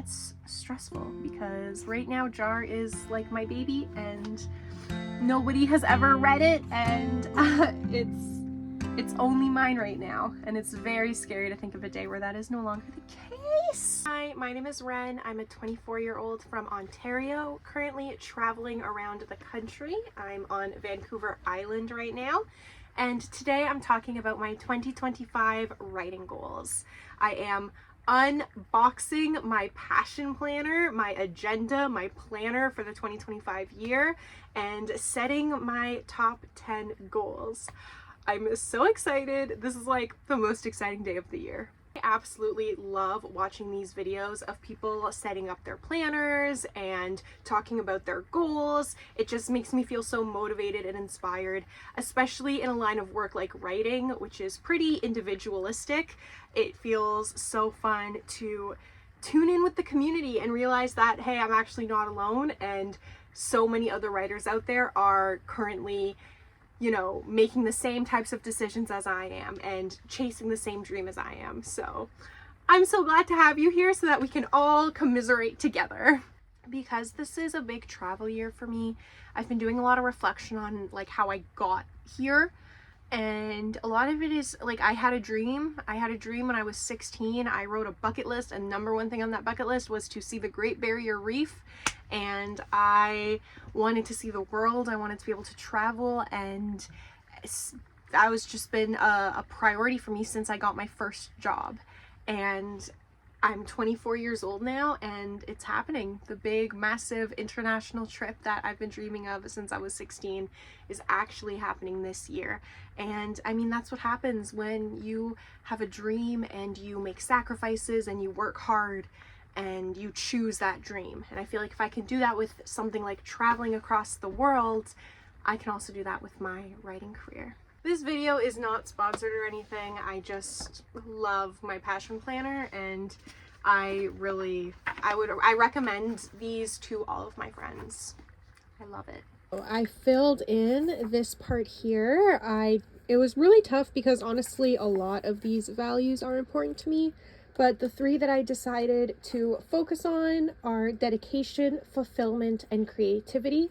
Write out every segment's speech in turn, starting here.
that's stressful because right now Jar is like my baby and nobody has ever read it, and it's only mine right now, and it's very scary to think of a day where that is no longer the case. Hi, my name is Ren. I'm a 24-year-old from Ontario, currently traveling around the country. I'm on Vancouver Island right now, and today I'm talking about my 2025 writing goals. I am unboxing my passion planner, my agenda, my planner for the 2025 year, and setting my top 10 goals. I'm so excited. This is like the most exciting day of the year. I absolutely love watching these videos of people setting up their planners and talking about their goals. It just makes me feel so motivated and inspired, especially in a line of work like writing, which is pretty individualistic. It feels so fun to tune in with the community and realize that, hey, I'm actually not alone, and so many other writers out there are currently, you know, making the same types of decisions as I am and chasing the same dream as I am. So I'm so glad to have you here so that we can all commiserate together. Because this is a big travel year for me, I've been doing a lot of reflection on like how I got here. And a lot of it is like, I had a dream when I was 16. I wrote a bucket list, and number one thing on that bucket list was to see the Great Barrier Reef. And I wanted to see the world. I wanted to be able to travel, and that was just been a priority for me since I got my first job. And I'm 24 years old now, and it's happening. The big, massive international trip that I've been dreaming of since I was 16 is actually happening this year. And I mean, that's what happens when you have a dream and you make sacrifices and you work hard and you choose that dream. And I feel like if I can do that with something like traveling across the world, I can also do that with my writing career. This video is not sponsored or anything. I just love my passion planner, and I recommend these to all of my friends. I love it. I filled in this part here. It was really tough because honestly a lot of these values are important to me, but the three that I decided to focus on are dedication, fulfillment, and creativity.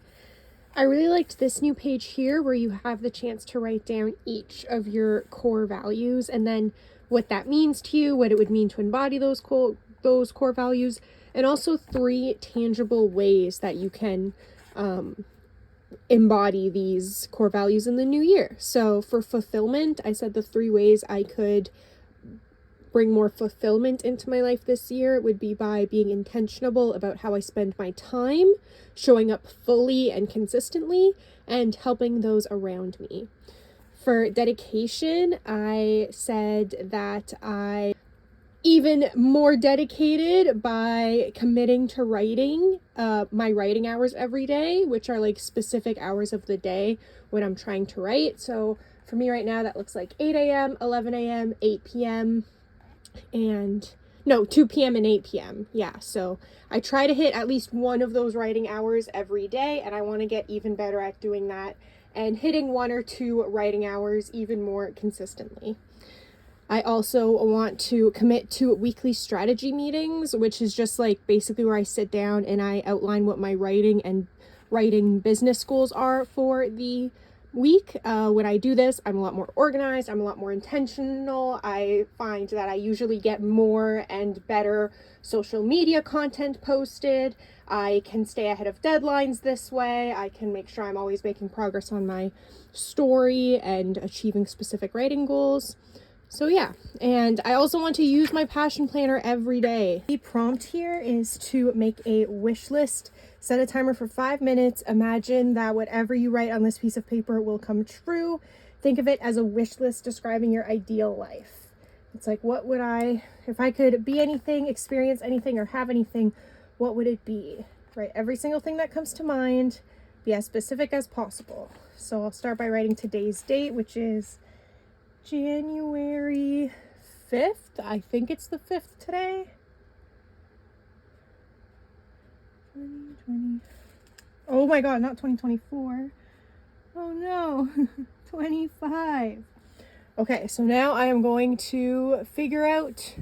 I really liked this new page here where you have the chance to write down each of your core values and then what that means to you, what it would mean to embody those core values, and also 3 tangible ways that you can embody these core values in the new year. So for fulfillment, I said the 3 ways I could bring more fulfillment into my life this year would be by being intentional about how I spend my time, showing up fully and consistently, and helping those around me. For dedication, I said that I even more dedicated by committing to writing my writing hours every day, which are like specific hours of the day when I'm trying to write. So for me right now, that looks like 8 a.m., 11 a.m., 8 p.m., and no, 2 p.m. and 8 p.m. Yeah, so I try to hit at least one of those writing hours every day, and I want to get even better at doing that and hitting 1 or 2 writing hours even more consistently. I also want to commit to weekly strategy meetings, which is just like basically where I sit down and I outline what my writing and writing business goals are for the week. When I do this, I'm a lot more organized, I'm a lot more intentional. I find that I usually get more and better social media content posted. I can stay ahead of deadlines this way. I can make sure I'm always making progress on my story and achieving specific writing goals. So yeah, and I also want to use my passion planner every day. The prompt here is to make a wish list. Set a timer for 5 minutes. Imagine that whatever you write on this piece of paper will come true. Think of it as a wish list describing your ideal life. It's like, what would if I could be anything, experience anything, or have anything, what would it be? Write every single thing that comes to mind. Be as specific as possible. So I'll start by writing today's date, which is January 5th. I think it's the 5th today. 2020. Oh my god, not 2024. Oh no. 25. Okay, so now I am going to figure out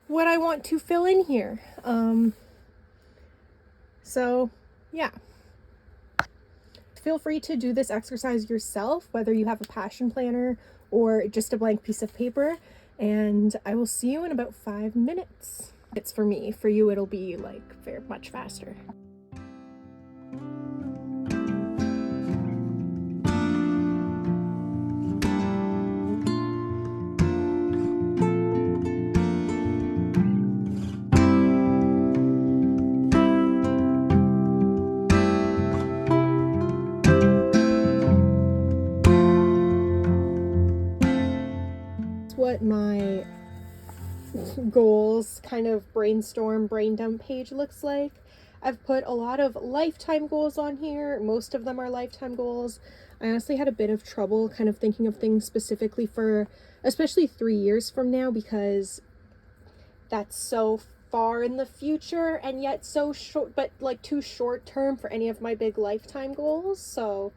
what I want to fill in here. So yeah, feel free to do this exercise yourself, whether you have a passion planner or just a blank piece of paper, and I will see you in about 5 minutes. It's for me. For you, it'll be like very much faster. What my goals kind of brainstorm brain dump page looks like. I've put a lot of lifetime goals on here. Most of them are lifetime goals. I honestly had a bit of trouble kind of thinking of things specifically for especially 3 years from now, because that's so far in the future and yet so short, but like too short term for any of my big lifetime goals. So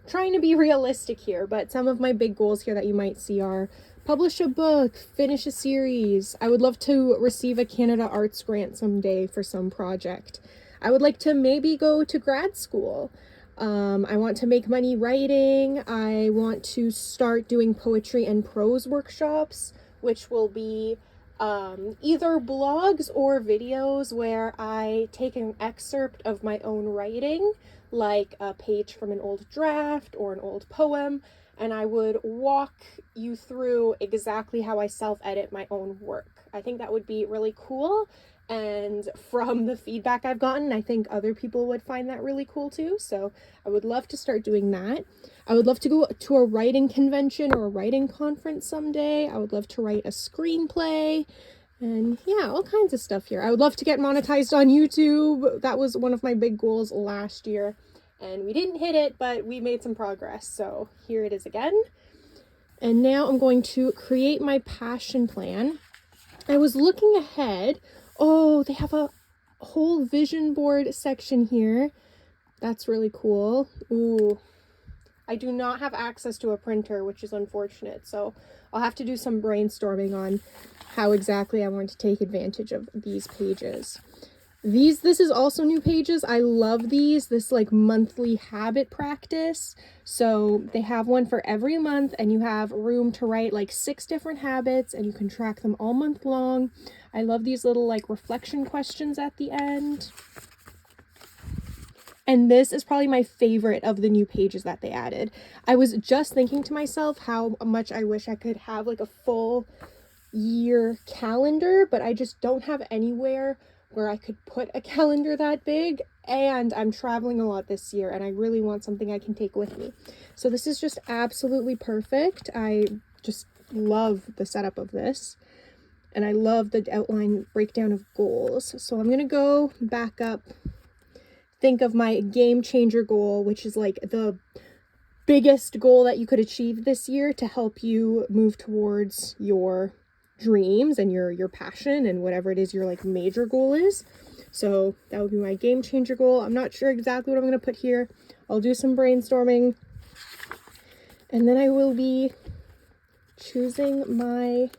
trying to be realistic here, but some of my big goals here that you might see are publish a book, finish a series. I would love to receive a Canada Arts grant someday for some project. I would like to maybe go to grad school. I want to make money writing. I want to start doing poetry and prose workshops, which will be either blogs or videos where I take an excerpt of my own writing, like a page from an old draft or an old poem, and I would walk you through exactly how I self-edit my own work. I think that would be really cool, and from the feedback I've gotten, I think other people would find that really cool too, so I would love to start doing that. I would love to go to a writing convention or a writing conference someday. I would love to write a screenplay, and yeah, all kinds of stuff here. I would love to get monetized on YouTube. That was one of my big goals last year, and we didn't hit it, but we made some progress. So here it is again. And now I'm going to create my passion plan. I was looking ahead. Oh, they have a whole vision board section here. That's really cool. Ooh, I do not have access to a printer, which is unfortunate. So I'll have to do some brainstorming on how exactly I want to take advantage of these pages. This is also new pages. I love these, this like monthly habit practice. So they have one for every month, and you have room to write like 6 different habits, and you can track them all month long. I love these little like reflection questions at the end. And this is probably my favorite of the new pages that they added. I was just thinking to myself how much I wish I could have like a full year calendar, but I just don't have anywhere where I could put a calendar that big, and I'm traveling a lot this year, and I really want something I can take with me. So this is just absolutely perfect. I just love the setup of this, and I love the outline breakdown of goals. So I'm gonna go back up, think of my game changer goal, which is like the biggest goal that you could achieve this year to help you move towards your dreams and your passion and whatever it is your like major goal is. So that would be my game changer goal. I'm not sure exactly what I'm going to put here. I'll do some brainstorming, and then I will be choosing my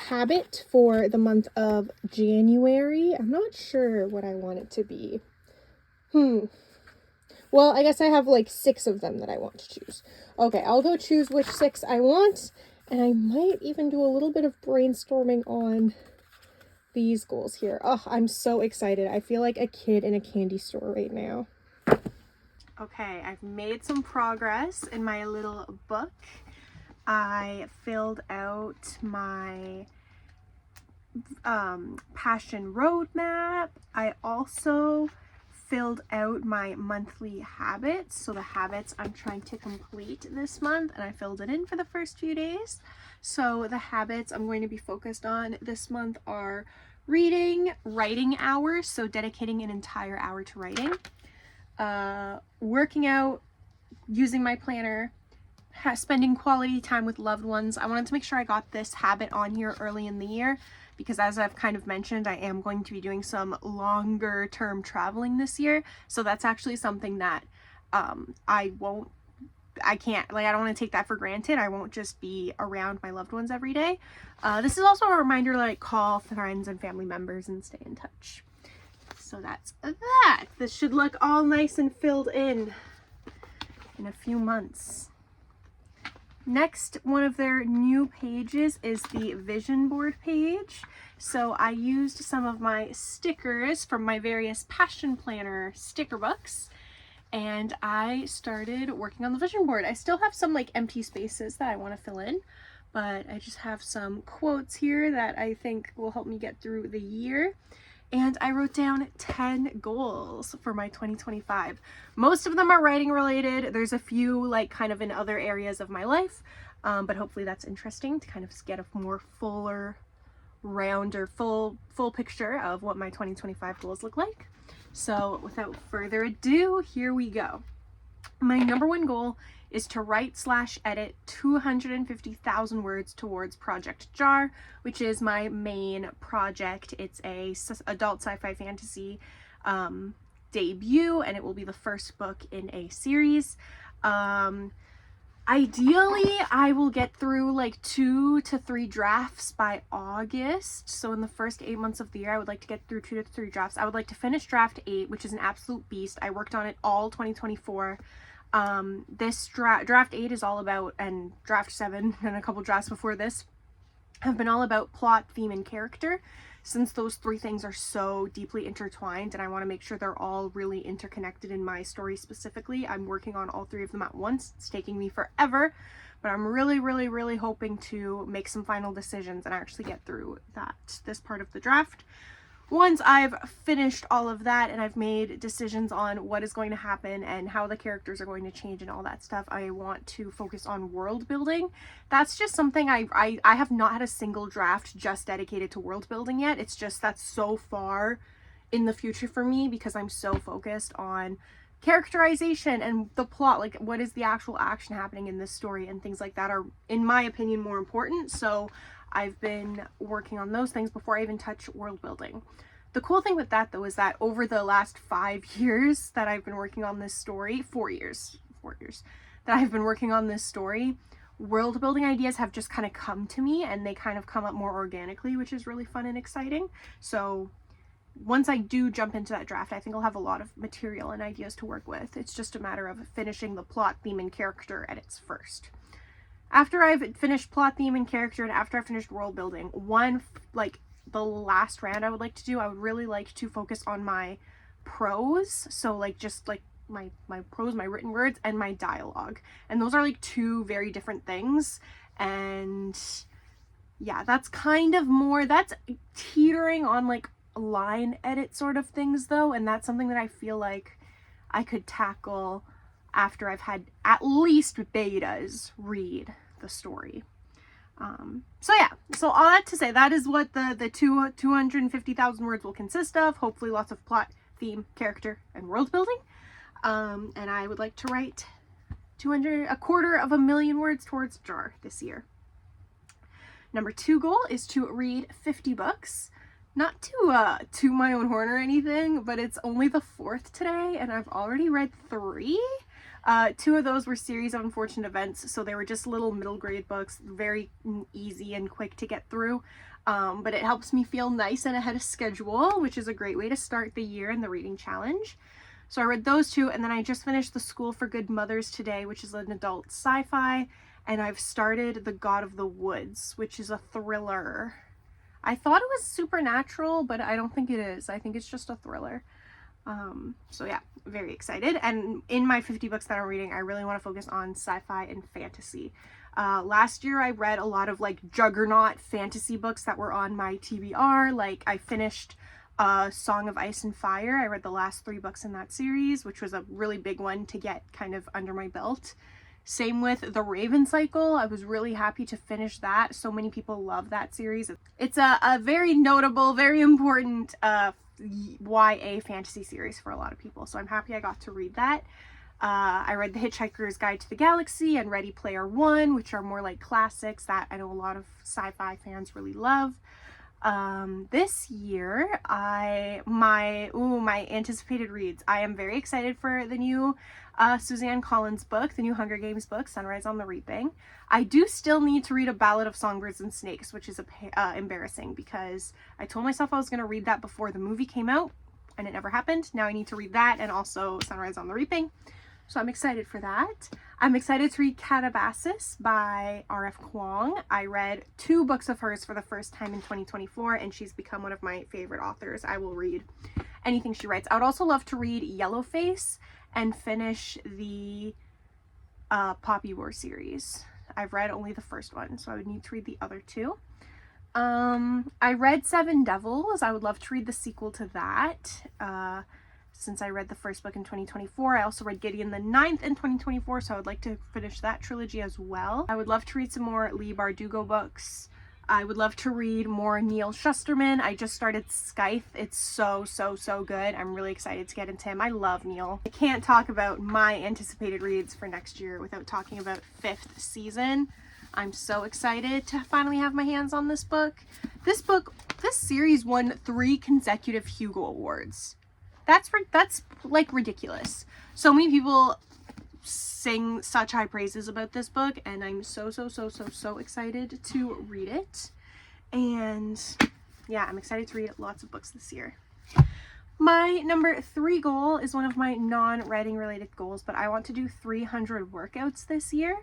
habit for the month of January. I'm not sure what I want it to be. Well, I guess I have like 6 of them that I want to choose. Okay, I'll go choose which 6 I want. And I might even do a little bit of brainstorming on these goals here. Oh, I'm so excited. I feel like a kid in a candy store right now. Okay, I've made some progress in my little book. I filled out my passion roadmap. I also filled out my monthly habits, so the habits I'm trying to complete this month, and I filled it in for the first few days. So the habits I'm going to be focused on this month are reading, writing hours, so dedicating an entire hour to writing, working out, using my planner, spending quality time with loved ones. I wanted to make sure I got this habit on here early in the year, because as I've kind of mentioned, I am going to be doing some longer term traveling this year. So that's actually something that I won't I can't, like, I don't want to take that for granted. I won't just be around my loved ones every day. This is also a reminder to like call friends and family members and stay in touch. So that's that. This should look all nice and filled in a few months. Next, one of their new pages is the vision board page. So I used some of my stickers from my various Passion Planner sticker books, and I started working on the vision board. I still have some like empty spaces that I want to fill in, but I just have some quotes here that I think will help me get through the year. And I wrote down 10 goals for my 2025. Most of them are writing related. There's a few like kind of in other areas of my life, but hopefully that's interesting to kind of get a more fuller, rounder, full picture of what my 2025 goals look like. So without further ado, here we go. My number one goal is to write/edit 250,000 words towards Project Jar, which is my main project. It's a adult sci-fi fantasy debut, and it will be the first book in a series. Ideally, I will get through like 2 to 3 drafts by August. So in the first 8 months of the year, I would like to get through 2 to 3 drafts. I would like to finish draft 8, which is an absolute beast. I worked on it all 2024. This draft 8 is all about, and draft 7 and a couple drafts before this have been all about plot, theme, and character, since those 3 things are so deeply intertwined, and I want to make sure they're all really interconnected in my story specifically. I'm working on all 3 of them at once. It's taking me forever, but I'm really hoping to make some final decisions and actually get through this part of the draft. Once I've finished all of that and I've made decisions on what is going to happen and how the characters are going to change and all that stuff, I want to focus on world building. That's just something I have not had a single draft just dedicated to world building yet. It's just that's so far in the future for me because I'm so focused on characterization and the plot, like what is the actual action happening in this story, and things like that are, in my opinion, more important. So I've been working on those things before I even touch world building. The cool thing with that though is that over the last 5 years that I've been working on this story, 4 years that I've been working on this story, world building ideas have just kind of come to me, and they kind of come up more organically, which is really fun and exciting. So once I do jump into that draft, I think I'll have a lot of material and ideas to work with. It's just a matter of finishing the plot, theme, and character edits first. After I've finished plot, theme, and character, and after I've finished world building, the last round I would like to do, I would really like to focus on my prose. So like just like my prose, my written words, and my dialogue. And those are like 2 very different things. And yeah, that's kind of more, that's teetering on like line edit sort of things though. And that's something that I feel like I could tackle after I've had at least betas read the story. So yeah, so all that to say, that is what the 250,000 words will consist of. Hopefully lots of plot, theme, character, and world building. And I would like to write 250,000 words towards Jar this year. Number 2 goal is to read 50 books. Not to my own horn or anything, but it's only the 4th today, and I've already read 3. 2 of those were series of unfortunate events, so they were just little middle grade books, very easy and quick to get through, but it helps me feel nice and ahead of schedule, which is a great way to start the year in the reading challenge. So I read those 2, and then I just finished The School for Good Mothers today, which is an adult sci-fi, and I've started The God of the Woods, which is a thriller. I thought it was supernatural, but I don't think it is. I think it's just a thriller. So yeah, very excited. And in my 50 books that I'm reading, I really want to focus on sci-fi and fantasy. Last year I read a lot of like juggernaut fantasy books that were on my TBR. Like I finished Song of Ice and Fire. I read the last 3 books in that series, which was a really big one to get kind of under my belt. Same with The Raven Cycle. I was really happy to finish that. So many people love that series. It's a very notable, very important YA fantasy series for a lot of people, so I'm happy I got to read that. I read The Hitchhiker's Guide to the Galaxy and Ready Player One, which are more like classics that I know a lot of sci-fi fans really love. This year, my anticipated reads. I am very excited for the new Suzanne Collins book, the new Hunger Games book, Sunrise on the Reaping. I do still need to read A Ballad of Songbirds and Snakes, which is embarrassing because I told myself I was going to read that before the movie came out, and it never happened. Now I need to read that and also Sunrise on the Reaping. So I'm excited for that. I'm excited to read Katabasis by RF Kuang. I read 2 books of hers for the first time in 2024, and she's become one of my favorite authors. I will read anything she writes. I would also love to read Yellowface and finish the Poppy War series. I've read only the first one, so I would need to read the other 2. I read Seven Devils. I would love to read the sequel to that. Since I read the first book in 2024, I also read Gideon the 9th in 2024, so I would like to finish that trilogy as well. I would love to read some more Leigh Bardugo books. I would love to read more Neil Shusterman. I just started Scythe. It's so good. I'm really excited to get into him. I love Neil. I can't talk about my anticipated reads for next year without talking about 5th Season. I'm so excited to finally have my hands on this book. This series won 3 consecutive Hugo Awards. That's like ridiculous. So many people sing such high praises about this book, and I'm so excited to read it. And yeah, I'm excited to read lots of books this year. My number 3 goal is one of my non-writing related goals, but I want to do 300 workouts this year.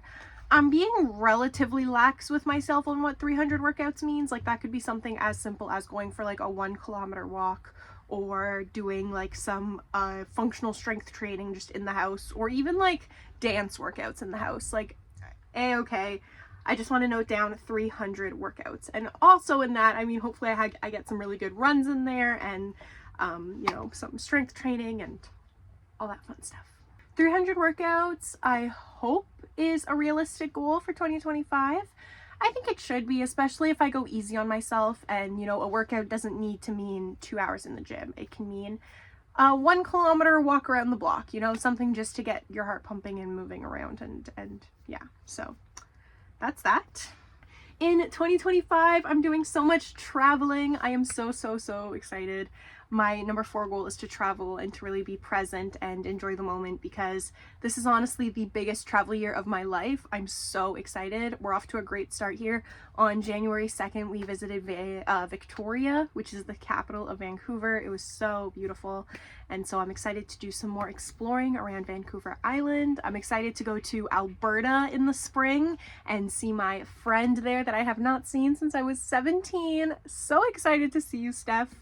I'm being relatively lax with myself on what 300 workouts means. Like, that could be something as simple as going for like a 1-kilometer walk, or doing like some functional strength training just in the house, or even like dance workouts in the house. Like, okay, I just want to note down 300 workouts. And also in that, I mean, hopefully I get some really good runs in there, and you know, some strength training and all that fun stuff. 300 workouts, I hope, is a realistic goal for 2025. I think it should be, especially if I go easy on myself, and, you know, a workout doesn't need to mean 2 hours in the gym. It can mean a 1-kilometer walk around the block, you know, something just to get your heart pumping and moving around, and yeah, so that's that. In 2025, I'm doing so much traveling. I am so excited. My number 4 goal is to travel and to really be present and enjoy the moment, because this is honestly the biggest travel year of my life. I'm so excited. We're off to a great start here. On January 2nd, we visited Victoria, which is the capital of Vancouver. It was so beautiful. And so I'm excited to do some more exploring around Vancouver Island. I'm excited to go to Alberta in the spring and see my friend there that I have not seen since I was 17. So excited to see you, Steph.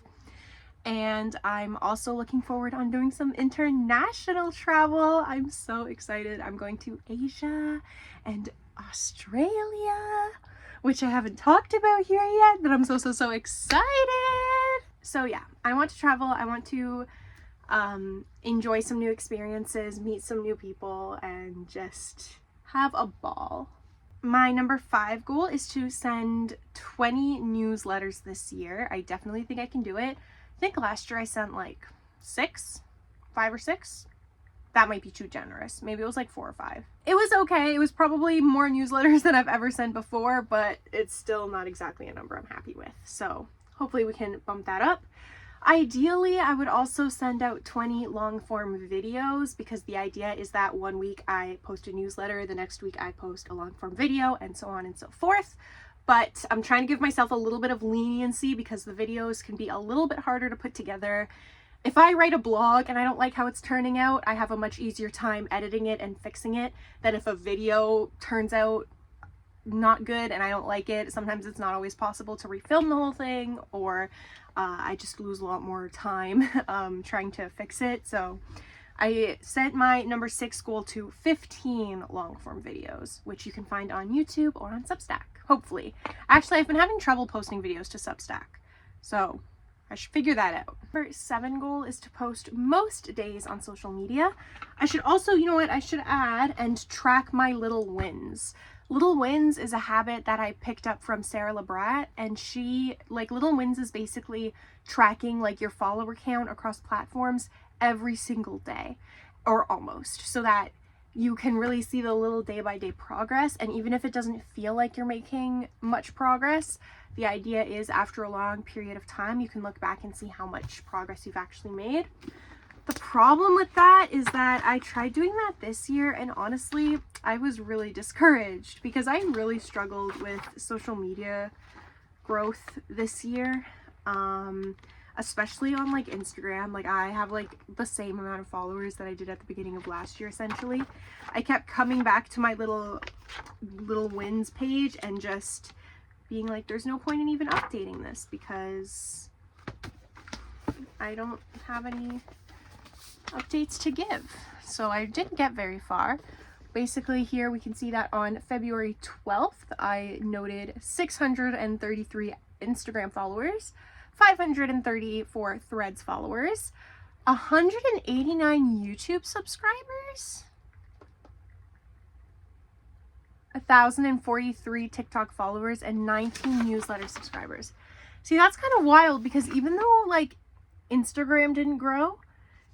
And I'm also looking forward on doing some international travel. I'm so excited. I'm going to Asia and Australia, which I haven't talked about here yet, but I'm so excited. So yeah, I want to travel. I want to enjoy some new experiences, meet some new people, and just have a ball. My number 5 goal is to send 20 newsletters this year. I definitely think I can do it. I think last year I sent like 5 or 6. That might be too generous. Maybe it was like 4 or 5. It was okay. It was probably more newsletters than I've ever sent before, but it's still not exactly a number I'm happy with. So hopefully we can bump that up. Ideally, I would also send out 20 long form videos, because the idea is that one week I post a newsletter, the next week I post a long form video, and so on and so forth. But I'm trying to give myself a little bit of leniency, because the videos can be a little bit harder to put together. If I write a blog and I don't like how it's turning out, I have a much easier time editing it and fixing it than if a video turns out not good and I don't like it. Sometimes it's not always possible to refilm the whole thing, or I just lose a lot more time trying to fix it. So I set my number 6 goal to 15 long form videos, which you can find on YouTube or on Substack, hopefully. Actually, I've been having trouble posting videos to Substack, so I should figure that out. Number 7 goal is to post most days on social media. I should also, you know what, I should add and track my little wins. Little wins is a habit that I picked up from Sarah Labrat, and she, like, little wins is basically tracking like your follower count across platforms every single day, or almost, so that you can really see the little day-by-day progress. And even if it doesn't feel like you're making much progress, the idea is after a long period of time, you can look back and see how much progress you've actually made. The problem with that is that I tried doing that this year, and honestly, I was really discouraged because I really struggled with social media growth this year. Especially on like Instagram. Like I have like the same amount of followers that I did at the beginning of last year essentially. I kept coming back to my little wins page and just being like, there's no point in even updating this because I don't have any updates to give. So I didn't get very far. Basically here we can see that on February 12th I noted 633 Instagram followers, 534 Threads followers, 189 YouTube subscribers, 1,043 TikTok followers, and 19 newsletter subscribers. See, that's kind of wild because even though like Instagram didn't grow,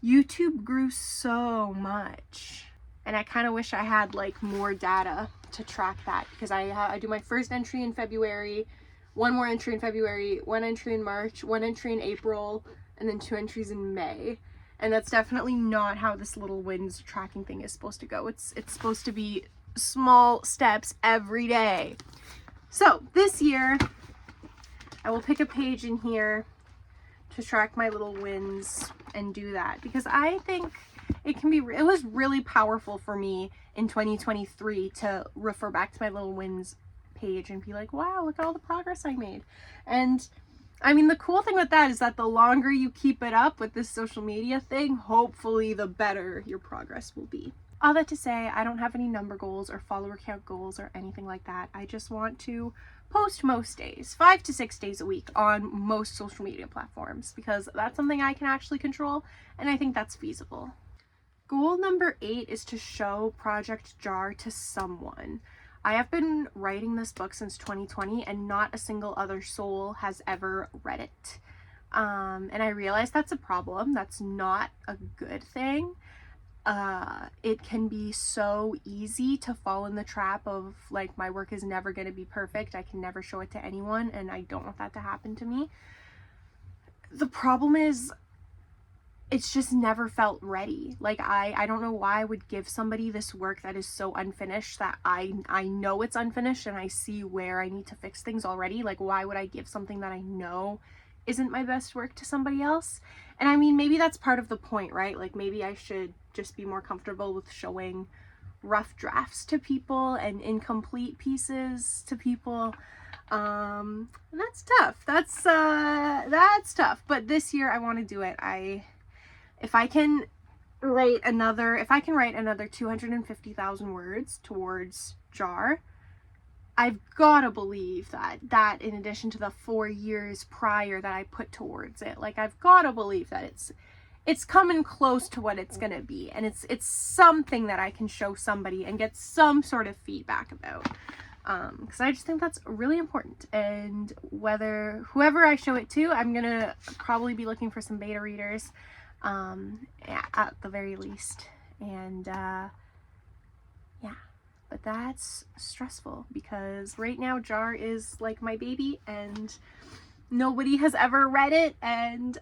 YouTube grew so much. And I kind of wish I had like more data to track that because I do my first entry in February, one more entry in February, one entry in March, one entry in April, and then 2 entries in May. And that's definitely not how this little wins tracking thing is supposed to go. It's supposed to be small steps every day. So this year, I will pick a page in here to track my little wins and do that because I think it was really powerful for me in 2023 to refer back to my little wins page and be like, wow, look at all the progress I made. And I mean, the cool thing with that is that the longer you keep it up with this social media thing, hopefully the better your progress will be. All that to say, I don't have any number goals or follower count goals or anything like that. I just want to post most days, 5 to 6 days a week on most social media platforms because that's something I can actually control and I think that's feasible. Goal number 8 is to show Project Jar to someone. I have been writing this book since 2020 and not a single other soul has ever read it. And I realize that's a problem. That's not a good thing. It can be so easy to fall in the trap of like, my work is never going to be perfect. I can never show it to anyone and I don't want that to happen to me. The problem is it's just never felt ready. Like I don't know why I would give somebody this work that is so unfinished that I know it's unfinished and I see where I need to fix things already. Like why would I give something that I know isn't my best work to somebody else? And I mean, maybe that's part of the point, right? Like maybe I should just be more comfortable with showing rough drafts to people and incomplete pieces to people. And that's tough. That's tough. But this year I want to do it. If I can write another 250,000 words towards Jar, I've got to believe that in addition to the 4 years prior that I put towards it, like I've got to believe that it's coming close to what it's going to be. And it's something that I can show somebody and get some sort of feedback about. Because I just think that's really important. And whoever I show it to, I'm going to probably be looking for some beta readers. At the very least. And yeah, but that's stressful because right now Jar is like my baby and nobody has ever read it and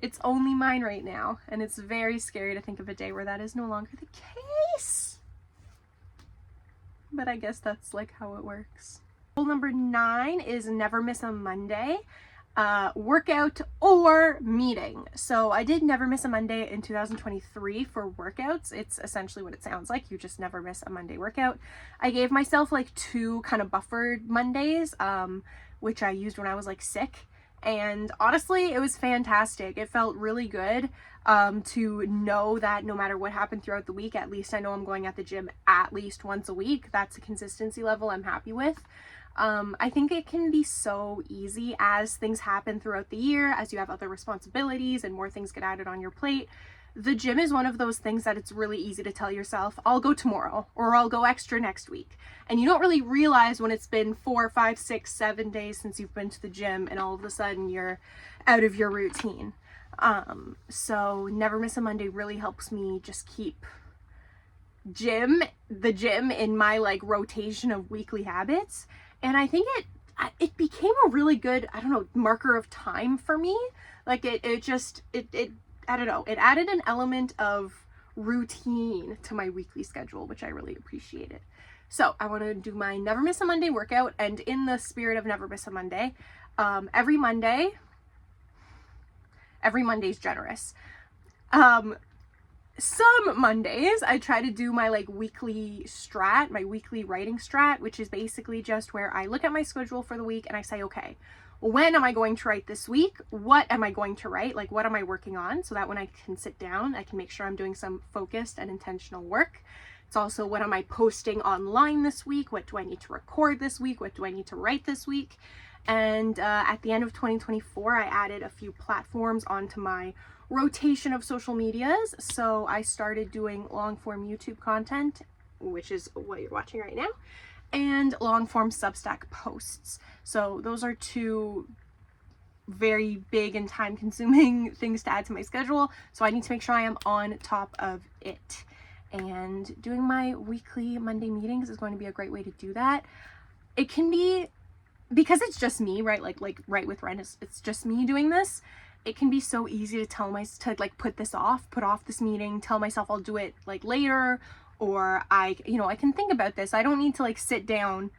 it's only mine right now, and it's very scary to think of a day where that is no longer the case. But I guess that's like how it works. Goal number 9 is never miss a Monday. Workout or meeting. So I did never miss a Monday in 2023 for workouts. It's essentially what it sounds like. You just never miss a Monday workout. I gave myself like 2 kind of buffered Mondays, which I used when I was like sick. And honestly, it was fantastic. It felt really good to know that no matter what happened throughout the week, at least I know I'm going at the gym at least once a week. That's a consistency level I'm happy with. I think it can be so easy as things happen throughout the year, as you have other responsibilities and more things get added on your plate. The gym is one of those things that it's really easy to tell yourself, I'll go tomorrow or I'll go extra next week. And you don't really realize when it's been 4, 5, 6, 7 days since you've been to the gym and all of a sudden you're out of your routine. So never miss a Monday really helps me just keep the gym in my like rotation of weekly habits. And I think it became a really good, I don't know, marker of time for me. Like it I don't know, it added an element of routine to my weekly schedule, which I really appreciated. So I want to do my Never Miss a Monday workout, and in the spirit of Never Miss a Monday, every Monday's generous. Some Mondays I try to do my like weekly strat, my weekly writing strat, which is basically just where I look at my schedule for the week and I say, okay, when am I going to write this week? What am I going to write? Like, what am I working on? So that when I can sit down, I can make sure I'm doing some focused and intentional work. It's also, what am I posting online this week? What do I need to record this week? What do I need to write this week? And at the end of 2024, I added a few platforms onto my rotation of social medias. So I started doing long form YouTube content, which is what you're watching right now, and long form Substack posts. So those are two very big and time consuming things to add to my schedule. So I need to make sure I am on top of it. And doing my weekly Monday meetings is going to be a great way to do that. It can be, because it's just me, right? Like Write with Ren, it's just me doing this. It can be so easy to put off this meeting, tell myself I'll do it like later, or I can think about this. I don't need to like sit down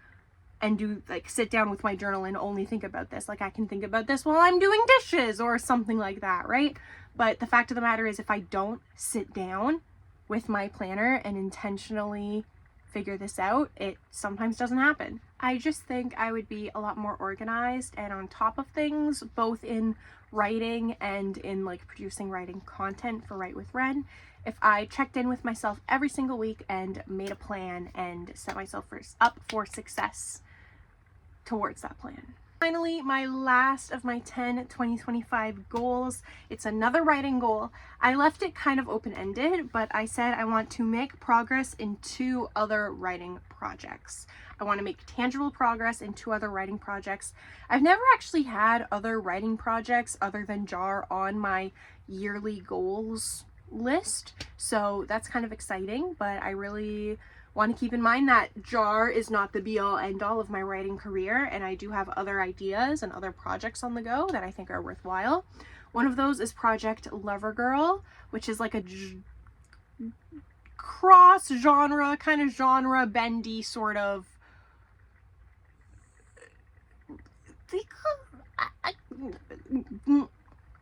with my journal and only think about this. Like, I can think about this while I'm doing dishes or something like that, right? But the fact of the matter is, if I don't sit down with my planner and intentionally figure this out, it sometimes doesn't happen. I just think I would be a lot more organized and on top of things, both in writing and in like producing writing content for Write with Ren, if I checked in with myself every single week and made a plan and set myself up for success towards that plan. Finally, my last of my 10 2025 goals. It's another writing goal. I left it kind of open-ended, but I said I want to make progress in 2 other writing projects. I want to make tangible progress in 2 other writing projects. I've never actually had other writing projects other than JAR on my yearly goals list, so that's kind of exciting, but I really want to keep in mind that JAR is not the be-all end-all of my writing career, and I do have other ideas and other projects on the go that I think are worthwhile. One of those is Project Lover Girl, which is like a cross-genre, kind of genre-bendy sort of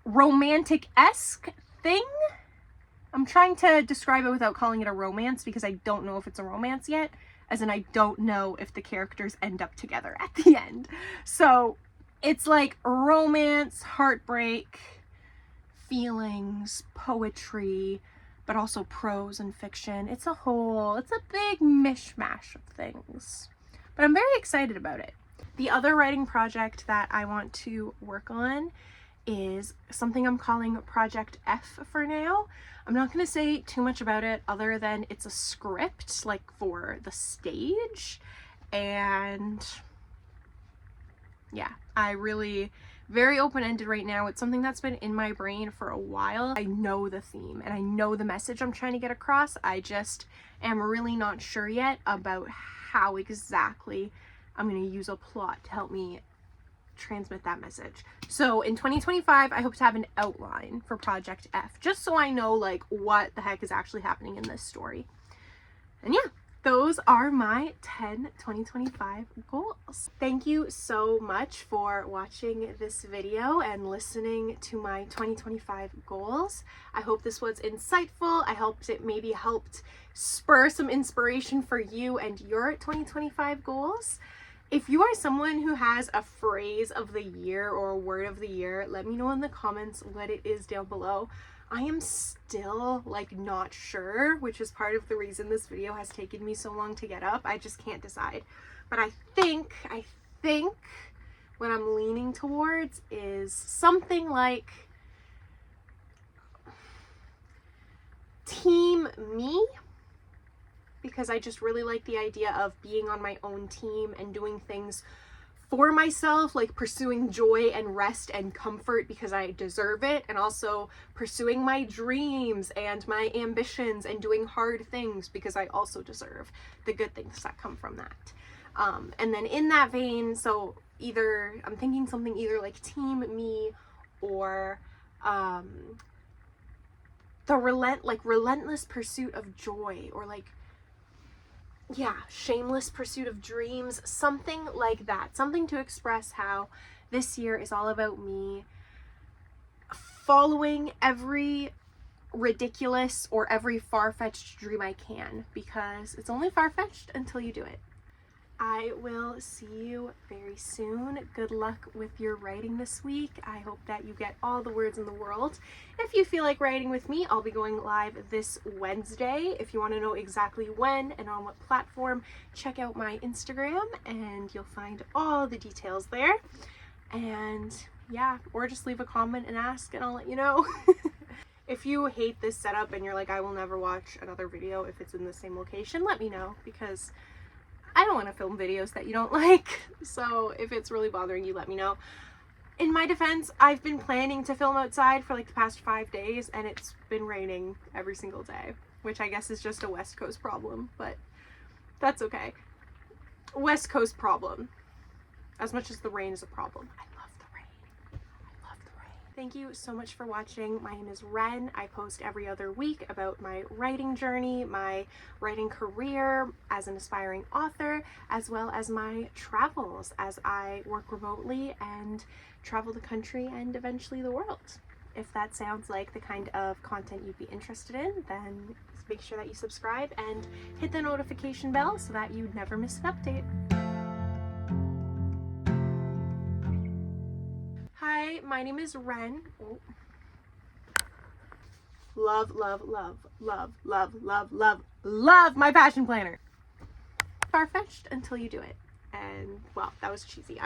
romantic-esque thing. I'm trying to describe it without calling it a romance because I don't know if it's a romance yet, as in I don't know if the characters end up together at the end. So it's like romance, heartbreak, feelings, poetry, but also prose and fiction. It's a big mishmash of things, but I'm very excited about it. The other writing project that I want to work on is something I'm calling Project F for now. I'm not going to say too much about it other than it's a script like for the stage, and yeah, very open-ended right now. It's something that's been in my brain for a while. I know the theme and I know the message I'm trying to get across. I just am really not sure yet about how exactly I'm going to use a plot to help me transmit that message. So in 2025, I hope to have an outline for Project F, just so I know like what the heck is actually happening in this story. And yeah, those are my 10 2025 goals. Thank you so much for watching this video and listening to my 2025 goals. I hope this was insightful. I hope it maybe helped spur some inspiration for you and your 2025 goals. If you are someone who has a phrase of the year or a word of the year, let me know in the comments what it is down below. I am still like not sure, which is part of the reason this video has taken me so long to get up. I just can't decide. But I think what I'm leaning towards is something like Team Me, because I just really like the idea of being on my own team and doing things for myself, like pursuing joy and rest and comfort because I deserve it, and also pursuing my dreams and my ambitions and doing hard things because I also deserve the good things that come from that. And then in that vein, so either I'm thinking something either like Team Me or the relentless pursuit of joy, or like, yeah, shameless pursuit of dreams, something like that. Something to express how this year is all about me following every ridiculous or every far-fetched dream I can, because it's only far-fetched until you do it. I will see you very soon. Good luck with your writing this week. I hope that you get all the words in the world. If you feel like writing with me, I'll be going live this Wednesday. If you want to know exactly when and on what platform, check out my Instagram and you'll find all the details there. And yeah, or just leave a comment and ask and I'll let you know. If you hate this setup and you're like, I will never watch another video if it's in the same location, let me know, because I don't want to film videos that you don't like. So if it's really bothering you, let me know. In my defense, I've been planning to film outside for like the past 5 days and it's been raining every single day, which I guess is just a West Coast problem, but that's okay. West Coast problem. As much as the rain is a problem. I love the rain. I love the rain. Thank you so much for watching. My name is Ren. I post every other week about my writing journey, my writing career as an aspiring author, as well as my travels as I work remotely and travel the country and eventually the world. If that sounds like the kind of content you'd be interested in, then make sure that you subscribe and hit the notification bell so that you never miss an update. Hi, my name is Ren. Oh. Love, love, love, love, love, love, love, love my passion planner. Far-fetched until you do it. And, well, that was cheesy.